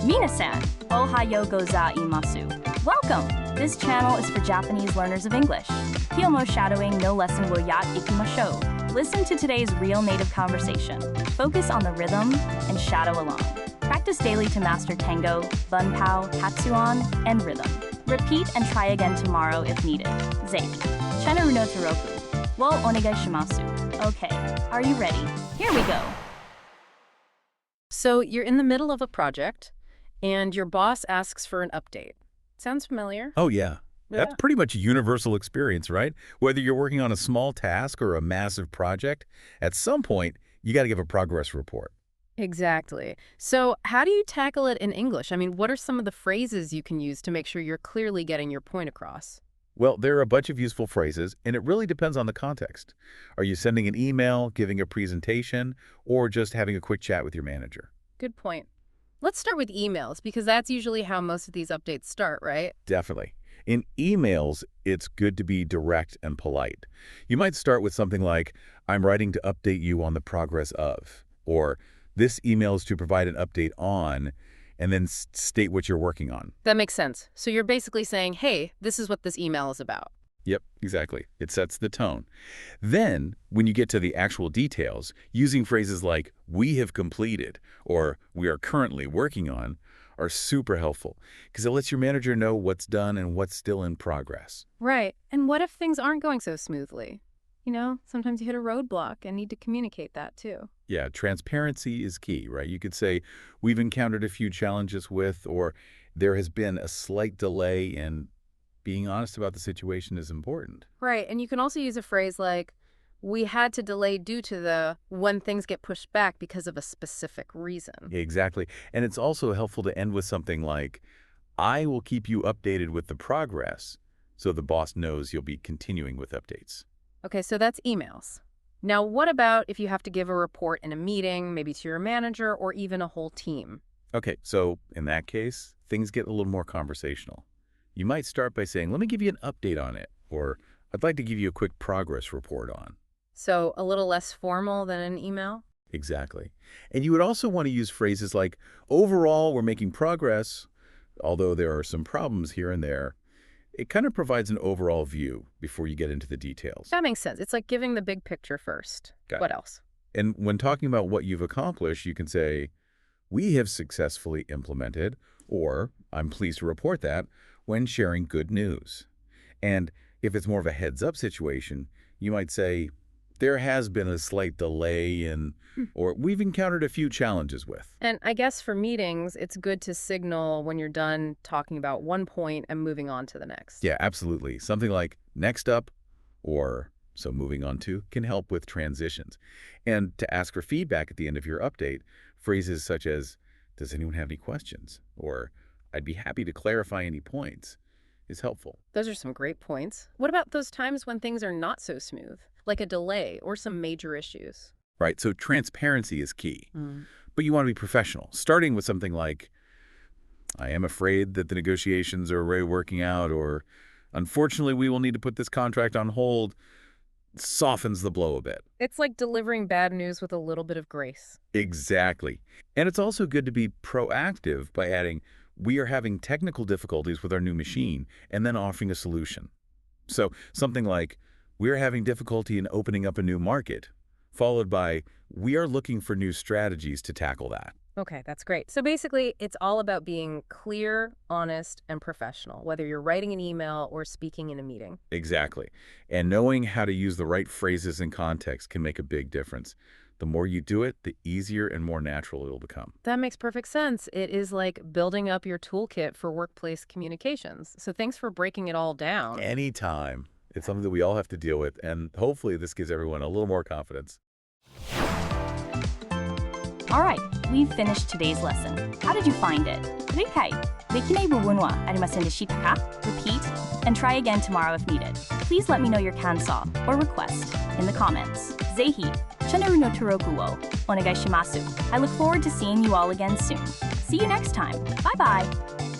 Minasan, ohayo gozaimasu. Welcome! This channel is for Japanese learners of English. Kyomo shadowing no lesson will yat ikimashou. Listen to today's real native conversation. Focus on the rhythm and shadow along. Practice daily to master tango, bunpao, hatsuan, and rhythm. Repeat and try again tomorrow if needed. Zeiki. Chenaru no toroku. Wo onegai shimasu. Okay, are you ready? Here we go. So you're in the middle of a project, and your boss asks for an update. Sounds familiar? Oh, yeah. That's pretty much a universal experience, right? Whether you're working on a small task or a massive project, at some point, you got to give a progress report. Exactly. So how do you tackle it in English? I mean, what are some of the phrases you can use to make sure you're clearly getting your point across? Well, there are a bunch of useful phrases, and it really depends on the context. Are you sending an email, giving a presentation, or just having a quick chat with your manager? Good point. Let's start with emails, because that's usually how most of these updates start, right? Definitely. In emails, it's good to be direct and polite. You might start with something like, I'm writing to update you on the progress of, or this email is to provide an update on, and then state what you're working on. That makes sense. So you're basically saying, hey, this is what this email is about. Yep, exactly. It sets the tone. Then, when you get to the actual details, using phrases like, we have completed, or we are currently working on, are super helpful, because it lets your manager know what's done and what's still in progress. Right. And what if things aren't going so smoothly? You know, sometimes you hit a roadblock and need to communicate that too. Yeah, transparency is key, right? You could say, we've encountered a few challenges with, or there has been a slight delay, and being honest about the situation is important. Right. And you can also use a phrase like, we had to delay due to the when things get pushed back because of a specific reason. Exactly. And it's also helpful to end with something like, I will keep you updated with the progress, so the boss knows you'll be continuing with updates. Okay, so that's emails. Now, what about if you have to give a report in a meeting, maybe to your manager or even a whole team? Okay, so in that case, things get a little more conversational. You might start by saying, let me give you an update on it, or I'd like to give you a quick progress report on. So a little less formal than an email? Exactly. And you would also want to use phrases like, overall, we're making progress, although there are some problems here and there. It kind of provides an overall view before you get into the details. That makes sense. It's like giving the big picture first. What else? And when talking about what you've accomplished, you can say, we have successfully implemented, or I'm pleased to report that, when sharing good news. And if it's more of a heads-up situation, you might say, there has been a slight delay in, or we've encountered a few challenges with. And I guess for meetings, it's good to signal when you're done talking about one point and moving on to the next. Yeah, absolutely. Something like next up or so moving on to can help with transitions. And to ask for feedback at the end of your update, phrases such as, does anyone have any questions? Or I'd be happy to clarify any points is helpful. Those are some great points. What about those times when things are not so smooth, like a delay or some major issues? Right, so transparency is key. But you want to be professional, starting with something like, I am afraid that the negotiations are already working out, or unfortunately, we will need to put this contract on hold, softens the blow a bit. It's like delivering bad news with a little bit of grace. Exactly. And it's also good to be proactive by adding, we are having technical difficulties with our new machine, and then offering a solution. So something like, we're having difficulty in opening up a new market, followed by, we are looking for new strategies to tackle that. Okay, that's great. So basically, it's all about being clear, honest, and professional, whether you're writing an email or speaking in a meeting. Exactly. And knowing how to use the right phrases and context can make a big difference. The more you do it, the easier and more natural it'll become. That makes perfect sense. It is like building up your toolkit for workplace communications. So thanks for breaking it all down. Anytime. It's something that we all have to deal with, and hopefully this gives everyone a little more confidence. All right, we've finished today's lesson. How did you find it? 理解できない部分はありませんでしたか? Repeat and try again tomorrow if needed. Please let me know your kanso or request in the comments. ぜひチャンネルの登録をお願いします. I look forward to seeing you all again soon. See you next time. Bye bye.